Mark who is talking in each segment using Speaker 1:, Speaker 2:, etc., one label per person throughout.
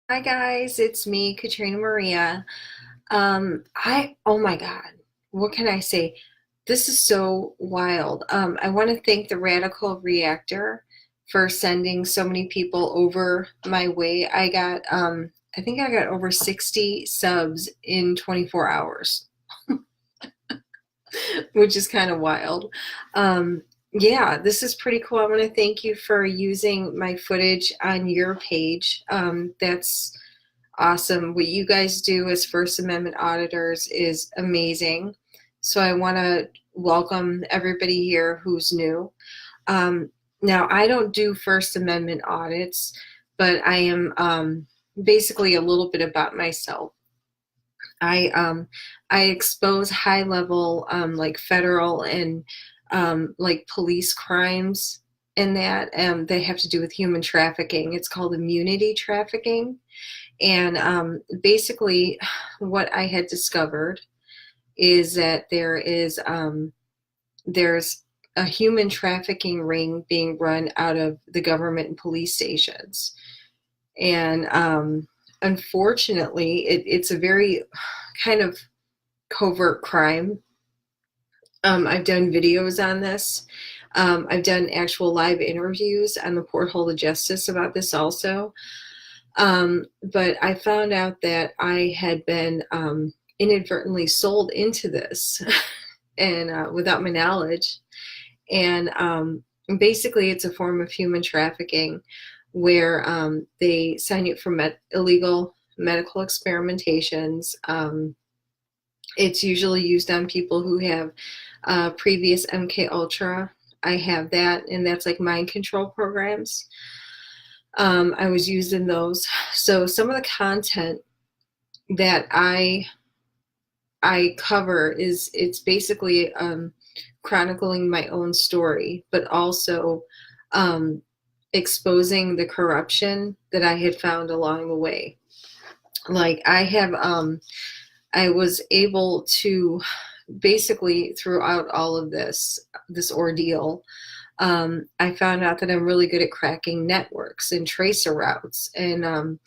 Speaker 1: Hi guys, it's me, Katrina Maria. Oh my God, what can I say? This is so wild. I want to thank the Radical Reactor for sending so many people over my way. I think I got over 60 subs in 24 hours, which is kind of wild. Yeah, this is pretty cool. I want to thank you for using my footage on your page. That's awesome. What you guys do as First Amendment auditors is amazing. So I want to welcome everybody here who's new. Um, Now, I don't do First Amendment audits, but I am basically a little bit about myself. I um, I expose high level like federal and like police crimes and that they have to do with human trafficking. It's called immunity trafficking. And basically, what I had discovered is that there's a human trafficking ring being run out of the government and police stations, and unfortunately, it's a very kind of covert crime. I've done videos on this. I've done actual live interviews on the Porthole of Justice about this also. But I found out that I had been inadvertently sold into this and without my knowledge. And basically, it's a form of human trafficking where they sign you up for illegal medical experimentations. It's usually used on people who have previous MK Ultra. I have that, and that's like mind control programs. I was using those. So some of the content that I cover is it's basically chronicling my own story, but also um, exposing the corruption that I had found along the way. Like I was able to basically throughout all of this ordeal, I found out that I'm really good at cracking networks and tracer routes and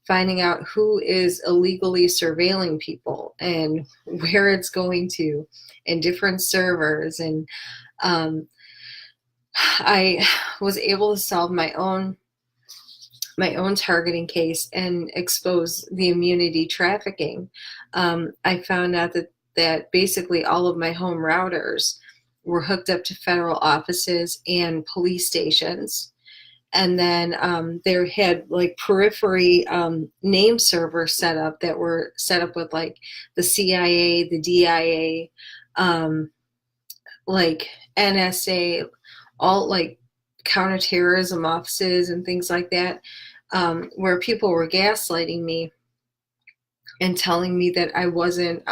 Speaker 1: finding out who is illegally surveilling people and where it's going to and different servers. And um, I was able to solve my own targeting case and expose the immunity trafficking. I found out that basically all of my home routers were hooked up to federal offices and police stations. And then they had like periphery name servers set up that were set up with like the CIA, the DIA, like NSA, all like counterterrorism offices and things like that, where people were gaslighting me and telling me that I wasn't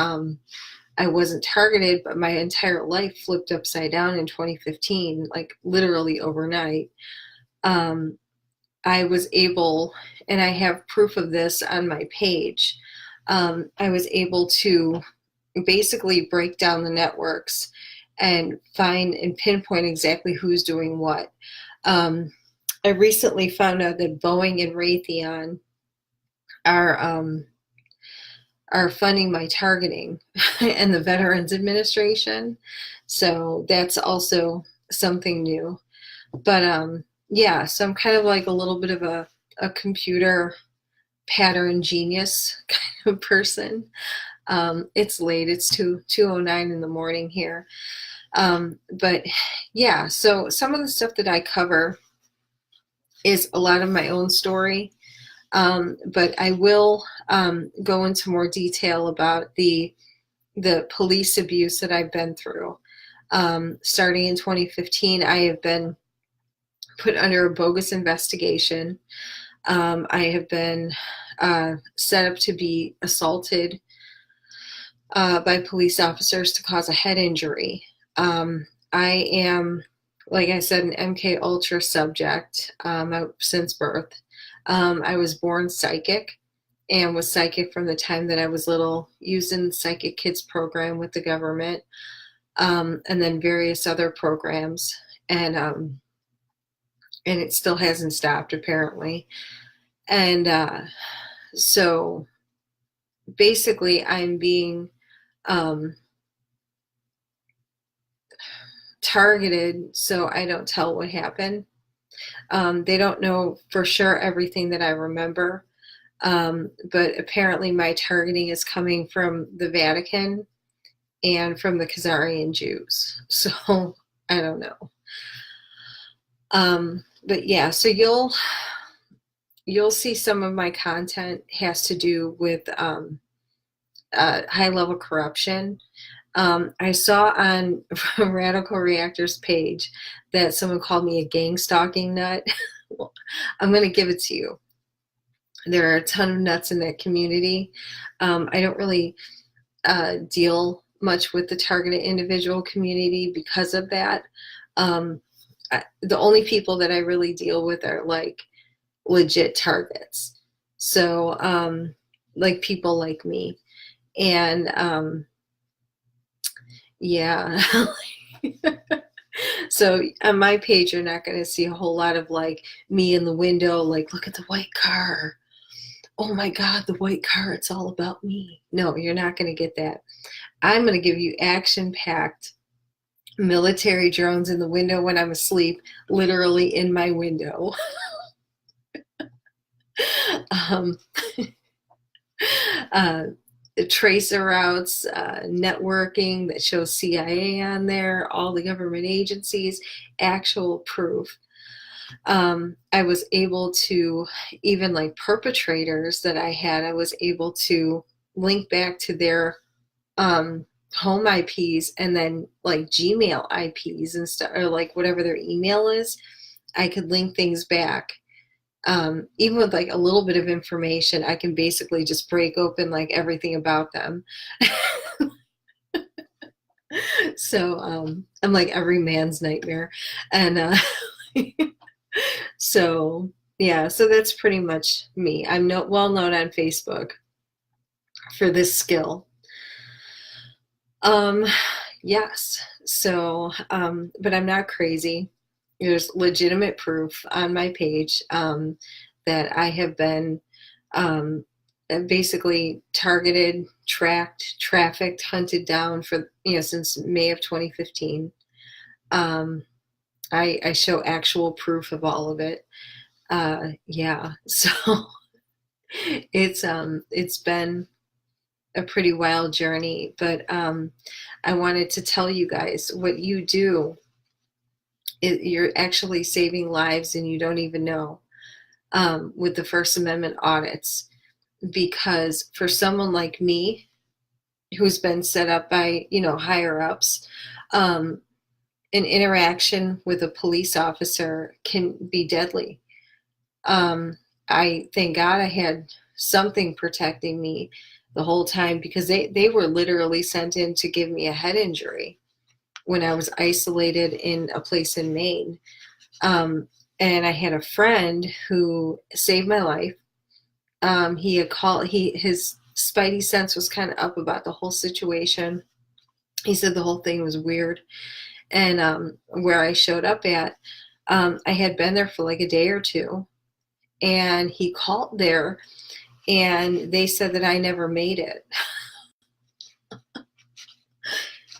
Speaker 1: targeted, but my entire life flipped upside down in 2015, like literally overnight. Um, I was able, and I have proof of this on my page. I was able to basically break down the networks and find and pinpoint exactly who's doing what. Um, I recently found out that Boeing and Raytheon are are funding my targeting and the Veterans Administration. So that's also something new. But yeah, so I'm kind of like a little bit of a computer pattern genius kind of person. It's late. It's 2:09 in the morning here. But yeah, so some of the stuff that I cover is a lot of my own story. But I will go into more detail about the police abuse that I've been through. Starting in 2015, I have been put under a bogus investigation. I have been set up to be assaulted by police officers to cause a head injury. I am, like I said, an MK Ultra subject since birth. I was born psychic and was psychic from the time that I was little, using the Psychic Kids program with the government, and then various other programs. And it still hasn't stopped apparently. And So basically I'm being targeted so I don't tell what happened. They don't know for sure everything that I remember, but apparently my targeting is coming from the Vatican and from the Khazarian Jews. So I don't know. But yeah, so you'll see some of my content has to do with high level corruption. I saw on Radical Reactor's page that someone called me a gang stalking nut. Well, I'm going to give it to you. There are a ton of nuts in that community. I don't really deal much with the targeted individual community because of that. The only people that I really deal with are like legit targets. So like people like me. And yeah. So on my page, you're not going to see a whole lot of like me in the window, like, look at the white car. Oh my God, the white car, it's all about me. No, you're not going to get that. I'm going to give you action-packed military drones in the window when I'm asleep, literally in my window. Tracer routes, networking that shows CIA on there, all the government agencies, actual proof. I was able to, even like perpetrators that I was able to link back to their home IPs and then like Gmail IPs and stuff, or like whatever their email is. I could link things back. Even with like a little bit of information, I can basically just break open like everything about them. So I'm like every man's nightmare. And so yeah, so that's pretty much me. I'm well known on Facebook for this skill. Yes. So, but I'm not crazy. There's legitimate proof on my page that I have been basically targeted, tracked, trafficked, hunted down for, since May of 2015. I show actual proof of all of it. Yeah, so it's been a pretty wild journey, but I wanted to tell you guys what you do. You're actually saving lives and you don't even know with the First Amendment audits, because for someone like me who's been set up by higher ups, an interaction with a police officer can be deadly. I thank God I had something protecting me the whole time, because they were literally sent in to give me a head injury when I was isolated in a place in Maine. And I had a friend who saved my life. He had called, his spidey sense was kind of up about the whole situation. He said the whole thing was weird. And where I showed up at, I had been there for like a day or two, and he called there and they said that I never made it.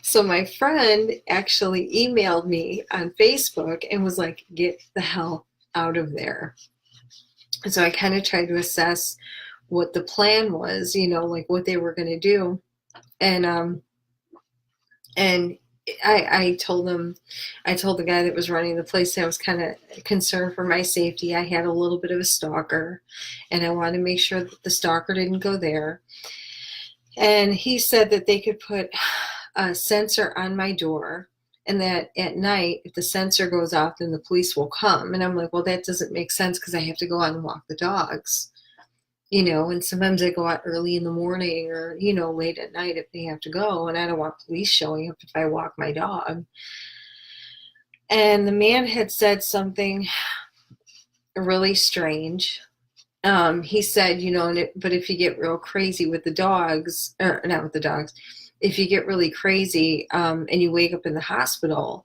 Speaker 1: So my friend actually emailed me on Facebook and was like, get the hell out of there. And so I kind of tried to assess what the plan was, like what they were going to do. And I told the guy that was running the place that I was kind of concerned for my safety. I had a little bit of a stalker, and I wanted to make sure that the stalker didn't go there. And he said that they could put a sensor on my door, and that at night, if the sensor goes off, then the police will come. And I'm like, well, that doesn't make sense, because I have to go out and walk the dogs. And sometimes I go out early in the morning or, late at night if they have to go, and I don't want police showing up if I walk my dog. And the man had said something really strange. He said, but if you get real crazy with the dogs, or not with the dogs, if you get really crazy and you wake up in the hospital,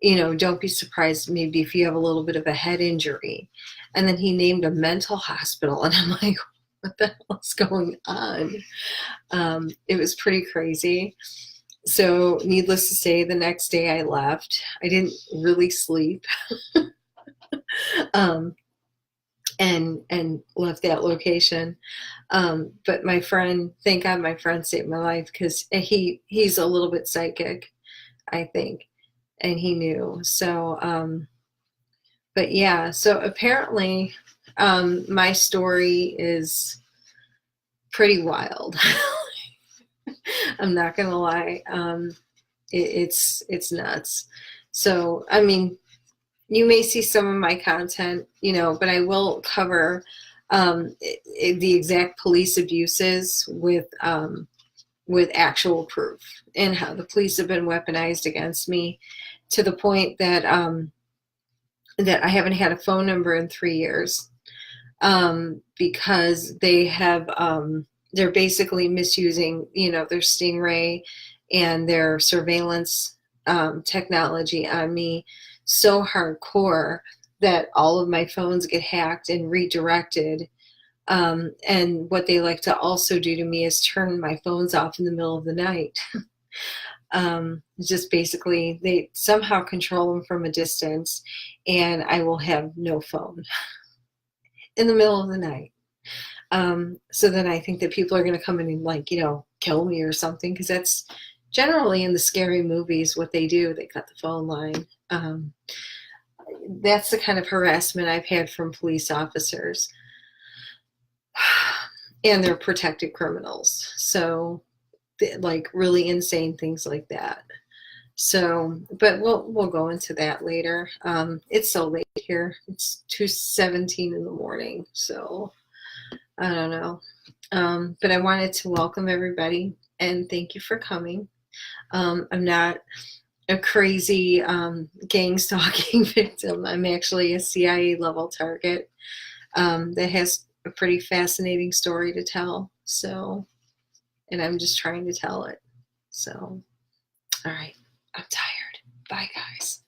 Speaker 1: don't be surprised maybe if you have a little bit of a head injury. And then he named a mental hospital, and I'm like, what the hell's going on? It was pretty crazy. So needless to say, the next day I left. I didn't really sleep. um, and left that location. But my friend, thank God my friend saved my life, because he's a little bit psychic, I think, and he knew. So, but yeah, so apparently my story is pretty wild. I'm not gonna lie. It's nuts. So, I mean, you may see some of my content, but I will cover the exact police abuses with actual proof, and how the police have been weaponized against me, to the point that that I haven't had a phone number in 3 years, because they're basically misusing, their Stingray and their surveillance technology on me so hardcore that all of my phones get hacked and redirected. And what they like to also do to me is turn my phones off in the middle of the night. Just basically, they somehow control them from a distance, and I will have no phone in the middle of the night. So then I think that people are going to come in and, like, kill me or something, because that's generally in the scary movies what they do. They cut the phone line. That's the kind of harassment I've had from police officers, and they're protected criminals. So, like, really insane things like that. So, but we'll go into that later. It's so late here. It's 2:17 in the morning. So I don't know. But I wanted to welcome everybody and thank you for coming. I'm not a crazy gang stalking victim. I'm actually a CIA level target that has a pretty fascinating story to tell. So, and I'm just trying to tell it. So, all right. I'm tired. Bye, guys.